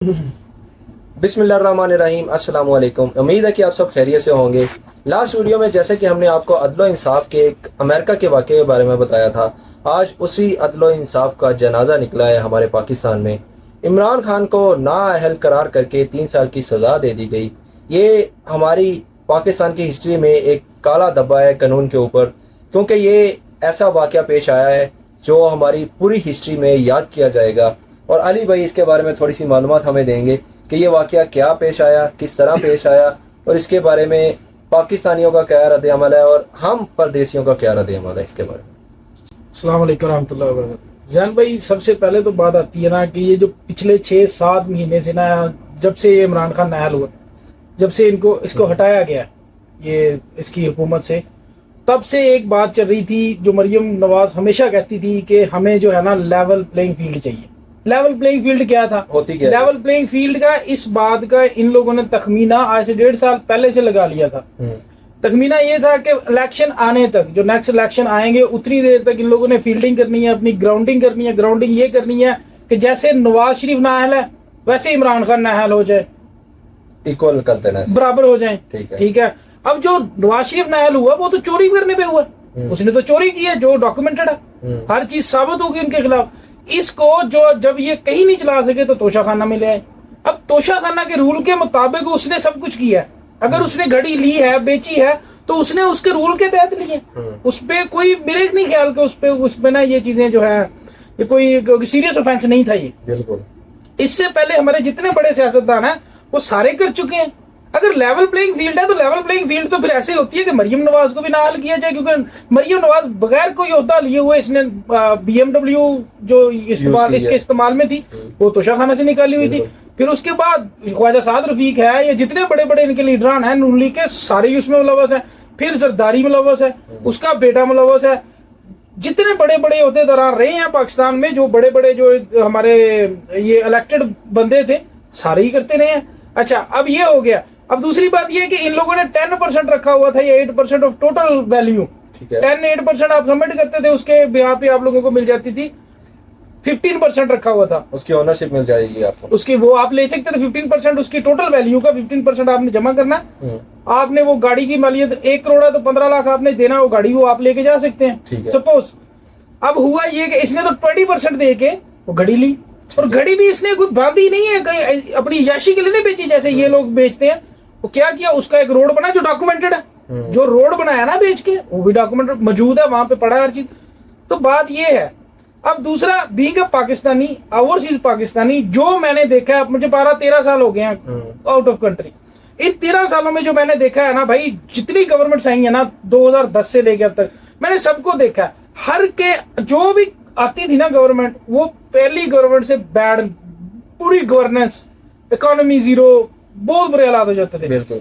बिस्मिल्लाहिर्रहमानिर्रहीम, अस्सलाम वालेकुम। उम्मीद है कि आप सब खैरियत से होंगे। लास्ट वीडियो में जैसे कि हमने आपको अदलो इंसाफ के एक अमेरिका के वाक़े के बारे में बताया था, आज उसी अदलो इंसाफ का जनाजा निकला है हमारे पाकिस्तान में। इमरान खान को नाअहल करार करके 3 साल की सज़ा दे दी गई। ये हमारी पाकिस्तान की हिस्ट्री में एक काला धब्बा है कानून के ऊपर, क्योंकि ये ऐसा वाक़या पेश आया है जो हमारी पूरी हिस्ट्री में याद किया जाएगा। और अली भाई इसके बारे में थोड़ी सी मालूमात हमें देंगे कि ये वाक़या क्या पेश आया, किस तरह पेश आया, और इसके बारे में पाकिस्तानियों का क्या रद्द अमल है और हम परदेशियों का क्या रद्द अमल है इसके बारे में। अस्सलाम वालेकुम रहमतुल्लाहि व बरकातहू। जैन भाई, सबसे पहले तो बात आती है ना कि ये जो पिछले 6-7 महीने से ना, जब से ये इमरान खान नाअहल हुआ, जब से इसको हटाया गया ये इसकी हुकूमत से, तब से एक बात चल रही थी जो मरियम नवाज हमेशा कहती थी कि हमें जो है ना लेवल प्लेइंग फील्ड चाहिए। लेवल प्लेइंग फील्ड क्या था? होती क्या लेवल प्लेइंग फील्ड का इस बात का इन लोगों ने तखमीना आज से 1.5 साल पहले से लगा लिया था। तखमीना ये था कि इलेक्शन आने तक, जो नेक्स्ट इलेक्शन आएंगे उतनी देर तक इन लोगों ने फील्डिंग करनी है, अपनी ग्राउंडिंग करनी है। ग्राउंडिंग ये करनी है कि जैसे नवाज शरीफ नाअहल है वैसे इमरान खान नाअहल हो जाए, इक्वल कर देना, बराबर हो जाए। ठीक है। अब जो नवाज शरीफ नाअहल हुआ वो तो चोरी करने पे हुआ, उसने तो चोरी की है जो डॉक्यूमेंटेड है, हर चीज साबित होगी उनके खिलाफ। इसको जो जब ये कहीं नहीं चला सके तो तोशाखाना में ले आए। अब तोशाखाना के रूल के मुताबिक उसने सब कुछ किया है। अगर उसने घड़ी ली है, बेची है, तो उसने उसके रूल के तहत ली है। उस पे कोई, मेरे नहीं ख्याल के उस पे ना ये चीजें जो है, ये कोई सीरियस ऑफेंस नहीं था ये। बिल्कुल। इससे पहले हमारे जितने बड़े सियासतदान हैं वो सारे कर चुके हैं। अगर लेवल प्लेइंग फील्ड है तो लेवल प्लेइंग फील्ड तो फिर ऐसे होती है कि मरियम नवाज को भी नाअहल किया जाए, क्योंकि मरियम नवाज बगैर कोई ओहदा लिए हुए इसने BMW जो इस्तेमाल इसके इस्तेमाल में थी वो तोशाखाना से निकाली हुई थी। फिर उसके बाद ख्वाजा साद रफीक है, ये जितने बड़े बड़े इनके लीडरान हैं नून लीग के, सारे उसमें मुलव्वस है। फिर जरदारी मुलव्वस है, उसका बेटा मुलव्वस है। जितने बड़े बड़े ओहदेदार रहे हैं पाकिस्तान में, जो बड़े बड़े जो हमारे ये इलेक्टेड बंदे थे, सारे ही करते रहे हैं। अच्छा, अब ये हो गया। अब दूसरी बात ये है कि इन लोगों ने 10% रखा हुआ था, ये 8% ऑफ टोटल वैल्यू। 10-8% आप सबमिट करते थे, उसके यहाँ पे आप लोगों को मिल जाती थी 15% रखा हुआ था, उसकी ओनरशिप मिल जाएगी आपको, उसकी वो आप ले सकते थे 15% उसकी टोटल वैल्यू का 15% आपने जमा करना। आपने वो गाड़ी की मालियत 1 करोड़ है तो 15 लाख आपने देना, वो गाड़ी वो आप लेके जा सकते हैं सपोज। अब हुआ ये कि इसने तो 20% दे के वो घड़ी ली, और घड़ी भी इसने कोई बांधी नहीं है, कहीं अपनी याशी के लिए नहीं बेची जैसे ये लोग बेचते हैं। वो क्या किया, उसका एक रोड बना जो डॉक्यूमेंटेड है। जो रोड बनाया ना बेच के, वो भी डॉक्यूमेंटेड मौजूद है, वहां पे पड़ा है हर चीज। तो बात ये है। अब दूसरा, being a Pakistani, overseas Pakistani, जो मैंने देखा है, मुझे 12-13 साल हो गए हैं आउट ऑफ कंट्री। इन 13 सालों में जो मैंने देखा है ना भाई, जितनी गवर्नमेंट्स आई है ना 2010 से लेकर अब तक, मैंने सबको देखा है। हर के जो भी आती थी ना गवर्नमेंट, वो पहली गवर्नमेंट से बैड, पूरी गवर्नेंस, इकोनॉमी जीरो, बहुत बुरे हालात हो जाते थे। बिल्कुल।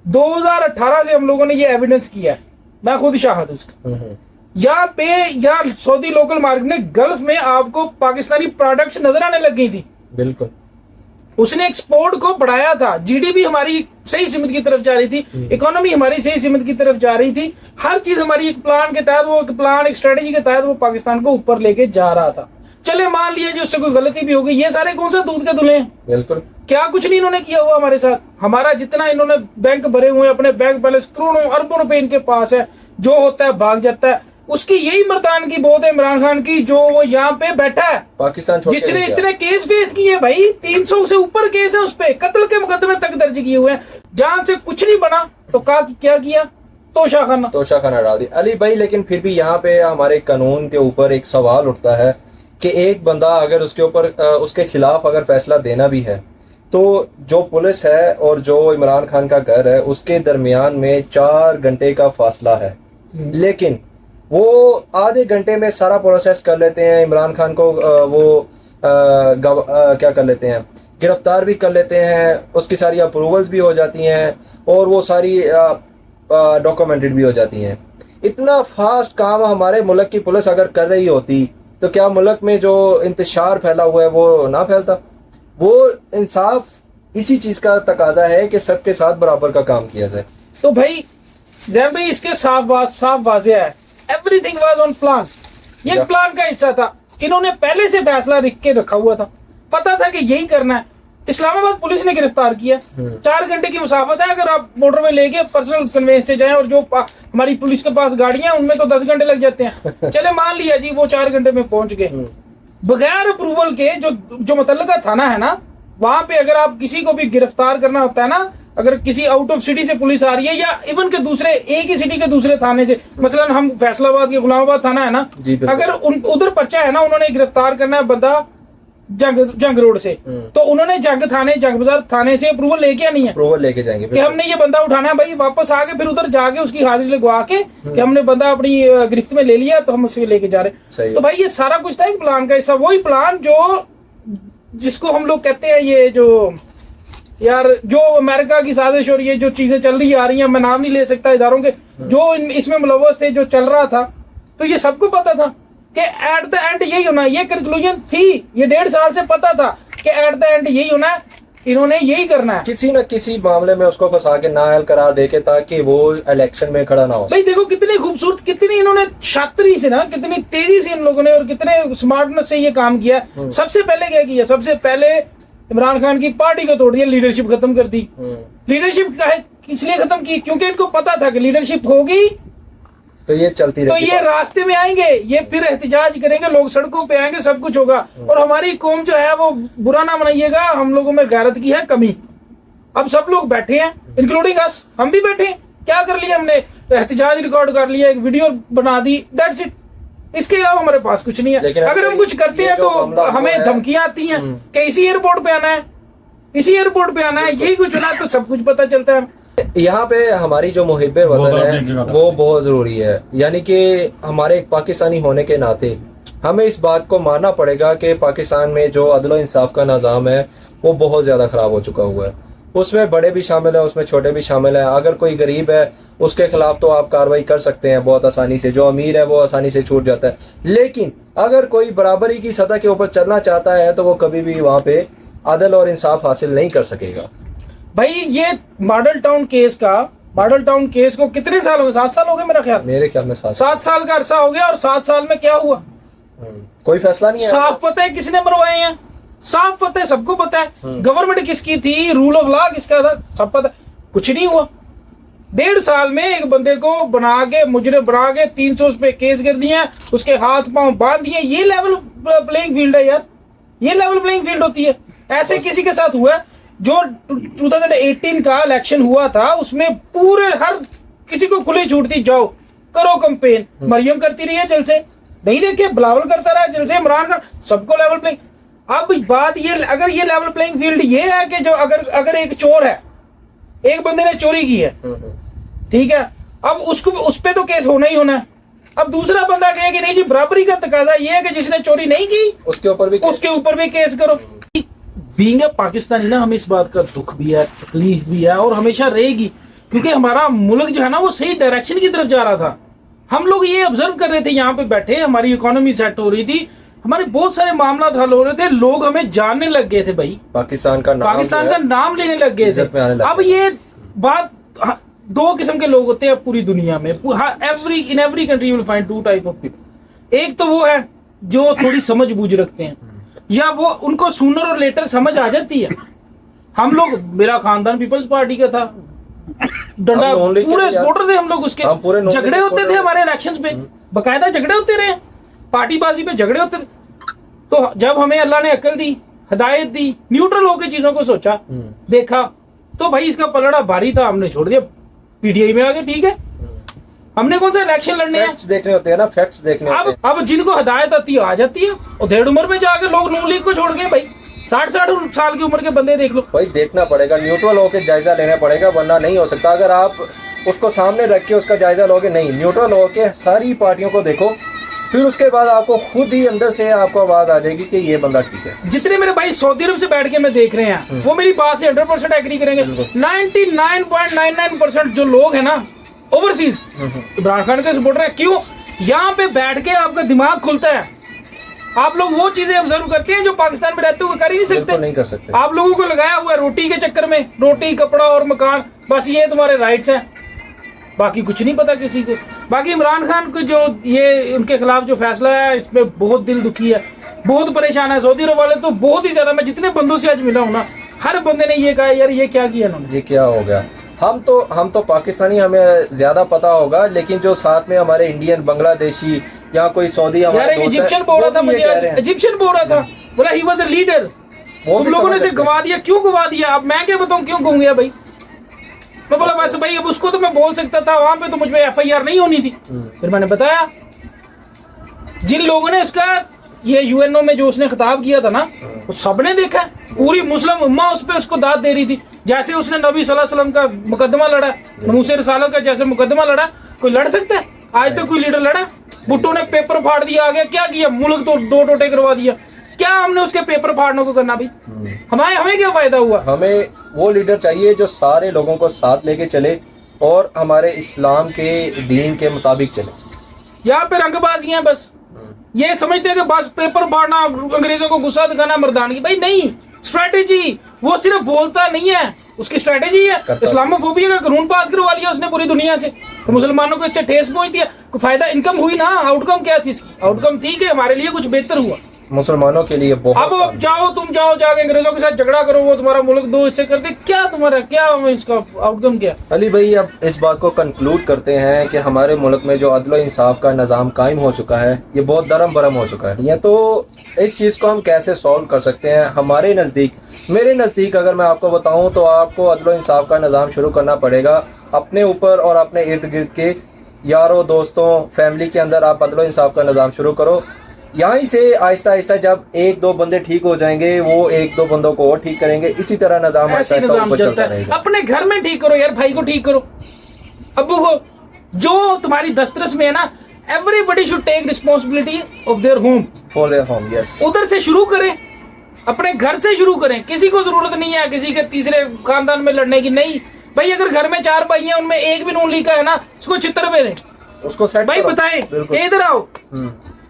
2018 से हम लोगों ने ये एविडेंस किया है, मैं खुद शाहिद उसका। यहाँ पे यहाँ सऊदी लोकल मार्केट में, गल्फ में आपको पाकिस्तानी प्रोडक्ट्स नजर आने लग गई थी। बिल्कुल। उसने एक्सपोर्ट को बढ़ाया था, GDP हमारी सही सिमत की तरफ जा रही थी, इकोनॉमी हमारी सही सिमत की तरफ जा रही थी। हर चीज हमारी एक प्लान के तहत, वो एक प्लान, एक स्ट्रेटेजी के तहत वो पाकिस्तान को ऊपर लेके जा रहा था। चले मान लिया जी उससे कोई गलती भी हो गई, ये सारे कौन सा दूध के धुले हैं? बिल्कुल। क्या कुछ नहीं इन्होंने किया हुआ हमारे साथ। हमारा जितना इन्होंने बैंक भरे हुए हैं, अपने बैंक बैलेंस करोड़ों अरबों रुपए इनके पास है, जो होता है भाग जाता है। उसकी यही मर्दान की बहुत है इमरान खान की, जो वो यहाँ पे बैठा है पाकिस्तान, जिसने इतने केस फेस किए भाई, 300 से ऊपर केस है उस पे, कत्ल के मुकदमे तक दर्ज किए हुए हैं। जान से कुछ नहीं बना तो क्या किया, तोशाखाना डाल दी। अली भाई, लेकिन फिर भी यहाँ पे हमारे कानून के ऊपर एक सवाल उठता है कि एक बंदा अगर उसके ऊपर उसके खिलाफ अगर फैसला देना भी है, तो जो पुलिस है और जो इमरान खान का घर है उसके दरमियान में 4 घंटे का फासला है, लेकिन वो आधे घंटे में सारा प्रोसेस कर लेते हैं। इमरान खान को क्या कर लेते हैं, गिरफ्तार भी कर लेते हैं, उसकी सारी अप्रूवल्स भी हो जाती हैं और वो सारी डॉक्यूमेंटेड भी हो जाती हैं। इतना फास्ट काम हमारे मुल्क की पुलिस अगर कर रही होती तो क्या मुल्क में जो इंतशार फैला हुआ है वो ना फैलता? वो इंसाफ इसी चीज का तकाजा है कि सबके साथ बराबर का काम किया जाए। तो भाई जैन भाई, इसके साफ वाज़ेह है, एवरीथिंग वाज ऑन प्लान। ये प्लान का हिस्सा था। इन्होंने पहले से फैसला लिख के रखा हुआ था, पता था कि यही करना है। इस्लामाबाद पुलिस ने गिरफ्तार किया। 4 घंटे की मुसाफत है, अगर आप मोटरवे लेके पर्सनल कन्वेंस से जाएं, और जो हमारी पुलिस के पास गाड़ियां उनमें तो 10 घंटे लग जाते हैं। चले मान लिया जी वो 4 घंटे में पहुंच गए बगैर अप्रूवल के। जो मुतल्लिका थाना है ना, वहां पे अगर आप किसी को भी गिरफ्तार करना होता है ना, अगर किसी आउट ऑफ सिटी से पुलिस आ रही है या इवन के दूसरे एक ही सिटी के दूसरे थाने से, मसलन हम फैसलाबाद के गुलामाबाद थाना है ना, अगर उधर पर्चा है ना, उन्होंने गिरफ्तार करना है बंदा जंग रोड से, तो उन्होंने जंग बाजार थाने से अप्रूवल लेके आनी है, अप्रूवल लेके जाएंगे कि हमने ये बंदा उठाना है भाई, वापस आके फिर उधर जाके उसकी हाजिरी लगवा के कि हमने बंदा अपनी गिरफ्त में ले लिया, तो हम उसे लेके जा रहे। तो भाई ये सारा कुछ था एक प्लान का हिस्सा, वही प्लान जो जिसको हम लोग कहते हैं ये जो यार जो अमेरिका की साजिश और ये जो चीजें चल रही आ रही हैं, मैं नाम नहीं ले सकता इदारों के, जो इसमें मुलव्वस थे, जो चल रहा था, तो ये सबको पता था कि एट द एंड यही होना। ये कंक्लूजन थी, ये 1.5 साल से पता था कि एट द एंड यही होना है, इन्होंने यही करना है, किसी न किसी मामले में उसको फंसा के नाअहल करार देके, ताकि वो इलेक्शन में खड़ा ना हो। भाई देखो कितनी खूबसूरत, कितनी इन्होंने शातिरी से ना, कितनी तेजी से इन लोगों ने और कितने स्मार्टनेस से ये काम किया। सबसे पहले क्या किया, सबसे पहले इमरान खान की पार्टी को तोड़ दिया, लीडरशिप खत्म कर दी। लीडरशिप इसलिए खत्म की क्योंकि इनको पता था कि लीडरशिप होगी तो ये चलती रहेगी, तो ये रास्ते में आएंगे, ये फिर एहतजाज करेंगे, लोग सड़कों पे आएंगे, सब कुछ होगा। और हमारी कौम जो है वो बुरा ना मनाइएगा, हम लोगों में गैरत की है कमी। अब सब लोग बैठे हैं इंक्लूडिंग अस, हम भी बैठे हैं, क्या कर लिया हमने, एहतजाज रिकॉर्ड कर लिया, एक वीडियो बना दी, दैट्स इट। इसके अलावा हमारे पास कुछ नहीं है। अगर हम कुछ करते हैं तो हमें धमकियां आती हैं कि इसी एयरपोर्ट पे आना है, इसी एयरपोर्ट पे आना है, यही कुछ होना, तो सब कुछ पता चलता है। यहाँ पे हमारी जो मुहिब्बे वतन है वो बहुत जरूरी है, यानी कि हमारे एक पाकिस्तानी होने के नाते हमें इस बात को मानना पड़ेगा कि पाकिस्तान में जो अदल और इंसाफ का निज़ाम है वो बहुत ज़्यादा ख़राब हो चुका हुआ है। उसमें बड़े भी शामिल है, उसमें छोटे भी शामिल है। अगर कोई गरीब है उसके खिलाफ तो आप कार्रवाई कर सकते हैं बहुत आसानी से, जो अमीर है वो आसानी से छूट जाता है। लेकिन अगर कोई बराबरी की सतह के ऊपर चलना चाहता है तो वो कभी भी वहाँ पे अदल और इंसाफ हासिल नहीं कर सकेगा। भाई ये मॉडल टाउन केस को कितने साल हो गए, 7 साल हो गए मेरे ख्याल में 7 साल का अरसा हो गया। और 7 साल में क्या हुआ, कोई फैसला नहीं है। साफ पता है किसने मरवाए हैं, साफ पता है, सबको पता है। गवर्नमेंट किसकी थी, रूल ऑफ लॉ किसका था, सब पता। कुछ नहीं हुआ। 1.5 साल में एक बंदे को बना के, मुजरिम बना के 300 पे केस कर दिए, उसके हाथ पांव बांध दिए। ये लेवल प्लेइंग फील्ड है यार, ये लेवल प्लेइंग फील्ड होती है। ऐसे किसी के साथ हुआ है जो 2018 का इलेक्शन हुआ था, उसमें पूरे हर किसी को खुली छूट थी, जाओ करो कैंपेन। मरियम करती रही है जल से, नहीं देखे, बिलावल करता रहा जल से, इमरान खान, सबको लेवल प्लेइंग। अब बात ये, अगर ये लेवल प्लेइंग फील्ड ये है कि जो अगर एक चोर है, एक बंदे ने चोरी की है, ठीक है, अब उसको उस पे तो केस होना ही होना है। अब दूसरा बंदा कहे कि नहीं जी बराबरी का तकाजा ये है कि जिसने चोरी नहीं की उसके ऊपर भी केस करो। बीइंग पाकिस्तानी ना, हमें इस बात का दुख भी है, तकलीफ भी है और हमेशा रहेगी, क्योंकि हमारा मुल्क जो है ना वो सही डायरेक्शन की तरफ जा रहा था। हम लोग ये ऑब्जर्व कर रहे थे, यहाँ पे बैठे, हमारी इकोनॉमी सेट हो रही थी, हमारे बहुत सारे मामला हल हो रहे थे, लोग हमें जानने लग गए थे भाई, पाकिस्तान का नाम लेने लग गए थे। अब ये बात, 2 किस्म के लोग होते हैं पूरी दुनिया में, in every country will find 2 type of people. एक तो वो है जो थोड़ी समझ बूझ रखते हैं, या वो उनको सूनर और लेटर समझ आ जाती है। हम लोग, मेरा खानदान पीपल्स पार्टी का था, डंडा, पूरे सपोर्टर थे हम लोग उसके, झगड़े होते थे हमारे इलेक्शंस पे, बकायदा झगड़े होते रहे, पार्टीबाजी पे झगड़े होते थे। तो जब हमें अल्लाह ने अक्ल दी, हिदायत दी, न्यूट्रल होकर चीजों को सोचा, देखा, तो भाई इसका पलड़ा भारी था, हमने छोड़ दिया, पीटीआई में आ गए। ठीक है, हमने कौन सा इलेक्शन लड़ने हैं, देखने होते हैं ना, फैक्ट्स देखने होते हैं। अब जिनको हिदायत आती है आ जाती है, और 1.5 उम्र में जाके लोग नून लीग को छोड़ गए भाई। 60 साल की उम्र के बंदे देख लो भाई, देखना पड़ेगा, न्यूट्रल होकर जायजा लेना पड़ेगा, वरना नहीं हो सकता। अगर आप उसको सामने रख के उसका जायजा लोगे, नहीं, न्यूट्रल होकर सारी पार्टियों को देखो, फिर उसके बाद आपको खुद ही अंदर से आपको आवाज आ जाएगी कि ये बंदा ठीक है। जितने मेरे भाई सऊदी अरब से बैठ के मैं देख रहे हैं, वो मेरी बात से 100% एग्री करेंगे। 99.99% जो लोग हैं ना ओवरसीज इमरान खान के सपोर्टर है। क्यों? यहाँ पे बैठ के आपका दिमाग खुलता है, आप लोग वो चीजें ऑब्जर्व करते हैं जो पाकिस्तान में रहते हुए कर ही नहीं सकते। नहीं कर सकते। आप लोगों को लगाया हुआ है रोटी के चक्कर में, रोटी, कपड़ा और मकान, बस ये तुम्हारे राइट्स हैं, बाकी कुछ नहीं पता किसी को। बाकी इमरान खान को जो ये उनके खिलाफ जो फैसला है, इसमें बहुत दिल दुखी है, बहुत परेशान है। सऊदी अरब वाले तो बहुत ही ज्यादा, मैं जितने बंदों से आज मिला हूं ना, हर बंदे ने ये कहा यार ये क्या किया इन्होंने, ये क्या हो गया। हम तो पाकिस्तानी, हमें ज्यादा पता होगा, लेकिन जो साथ में हमारे इंडियन, बांग्लादेशी या कोई सऊदी यार हमारे एक दोस्त इजिप्शियन हैं, बोल रहा वो था भी ये मुझे, कह रहे हैं। इजिप्शियन बोल रहा था, बोला ही वाज अ लीडर। वो तुम भी लोगों ने समझ इसे सकते हैं। गवा दिया, क्यों गवा दिया? अब मैं क्या बताऊं क्यों गूं गया भाई। मैं बोला बस भाई अब उसको तो मैं बोल सकता था, वहां पे तो मुझ पे एफआईआर नहीं होनी थी। फिर मैंने बताया जिन लोगों ने उसका ये यूएनओ में जो उसने खिताब किया था ना, वो सबने देखा, पूरी मुस्लिम उम्मा उस पे उसको दाद दे रही थी। जैसे उसने नबी सल्लल्लाहु अलैहि वसल्लम का मुकदमा लड़ा, नमूसे रिसालत का जैसे मुकदमा लड़ा, कोई लड़ सकता है? आज तक कोई लीडर लड़ा? भुट्टो ने पेपर फाड़ दिया, आ गया क्या किया, मुल्क तो दो टोटे करवा दिया। क्या हमने उसके पेपर फाड़ने को करना भाई? हमें क्या फायदा हुआ? हमें वो लीडर चाहिए जो सारे लोगों को साथ लेके चले और हमारे इस्लाम के दीन के मुताबिक चले। यहाँ पे रंगबाजी है बस, ये समझते हैं कि बस पेपर फाड़ना, अंग्रेजों को गुस्सा दिखाना मर्दानगी। भाई नहीं, स्ट्रेटेजी। वो सिर्फ बोलता नहीं है, उसकी स्ट्रेटेजी है। इस्लामोफोबिया का कानून पास करवा लिया उसने पूरी दुनिया से, तो मुसलमानों को इससे ठेस पहुंचती है, कोई फायदा इनकम हुई ना? आउटकम क्या थी इसकी? आउटकम थी कि हमारे लिए कुछ बेहतर हुआ, मुसलमानों के लिए बहुत। अब जाओ, तुम जाओ जाके अंग्रेजों के साथ झगड़ा करो, वो तुम्हारा मुल्क दो हिस्से कर दे, क्या तुम्हारा क्या इसका आउटकम क्या? अली भाई, अब इस बात को कंक्लूड करते हैं कि हमारे मुल्क में जो अदल इंसाफ का निज़ाम कायम हो चुका है, ये बहुत दरम बरम हो चुका है। ये तो इस चीज़ को हम कैसे सॉल्व कर सकते हैं? हमारे नज़दीक, मेरे नज़दीक अगर मैं आपको बताऊं तो आपको अदल इंसाफ का निज़ाम शुरू करना पड़ेगा अपने ऊपर और अपने इर्द गिर्द के यारों, दोस्तों, फैमिली के अंदर आप अदल इंसाफ का निज़ाम शुरू करो। यहीं से आहिस्ता आहिस्ता जब एक दो बंदे ठीक हो जाएंगे, वो एक दो बंदों को और ठीक करेंगे, इसी तरह निज़ाम आहिस्ता आहिस्ता ऊपर चलता रहेगा। अपने घर में ठीक करो यार, भाई को ठीक करो, अब्बू को, जो तुम्हारी दस्तरस में है ना, everybody should take responsibility of their home, for their home. Yes, उधर से शुरू करें, अपने घर से शुरू करें। किसी को जरूरत नहीं है किसी के तीसरे खानदान में लड़ने की। नहीं भाई, अगर घर में 4 भाई हैं, उनमें एक भी नून लीका है ना, उसको चित्र पे उसको सेट भाई बताएं, इधर आओ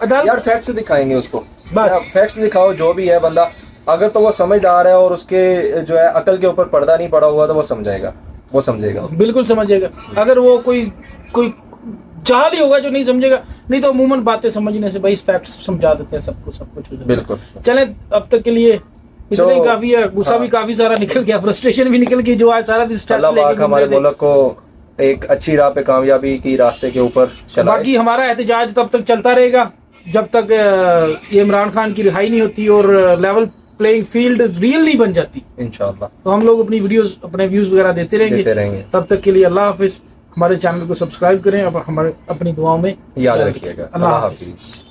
यार, फैक्ट्स दिखाएंगे उसको, बस फैक्ट्स दिखाओ। जो भी है बंदा, अगर तो वो समझदार है और उसके जो है अकल के ऊपर पर्दा नहीं पड़ा हुआ, तो वो समझेगा, वो समझेगा, बिल्कुल समझेगा। अगर वो कोई जाहल ही होगा जो नहीं समझेगा, नहीं तो अमूमन बातें समझने से भाई फैक्ट्स समझा देते हैं सबको, सब कुछ हो जाता है। बिल्कुल। चले अब तक के लिए इतना ही काफी है। गुस्सा भी काफी सारा निकल गया, फ्रस्ट्रेशन भी निकल गई, जो आज सारा दिन स्ट्रेस लेके हमारे मुल्क को एक अच्छी राह पे, कामयाबी की रास्ते के ऊपर चलाए। बाकी हमारा एहतजाज तब तक चलता रहेगा जब तक ये इमरान खान की रिहाई नहीं होती और लेवल प्लेइंग फील्ड रियल नहीं बन जाती। इंशाल्लाह तो हम लोग अपनी वीडियोस, अपने व्यूज वगैरह देते रहेंगे। तब तक के लिए अल्लाह हाफिज। हमारे चैनल को सब्सक्राइब करें, अब हमारे अपनी दुआओं में याद रखिएगा। अल्लाह हाफिज।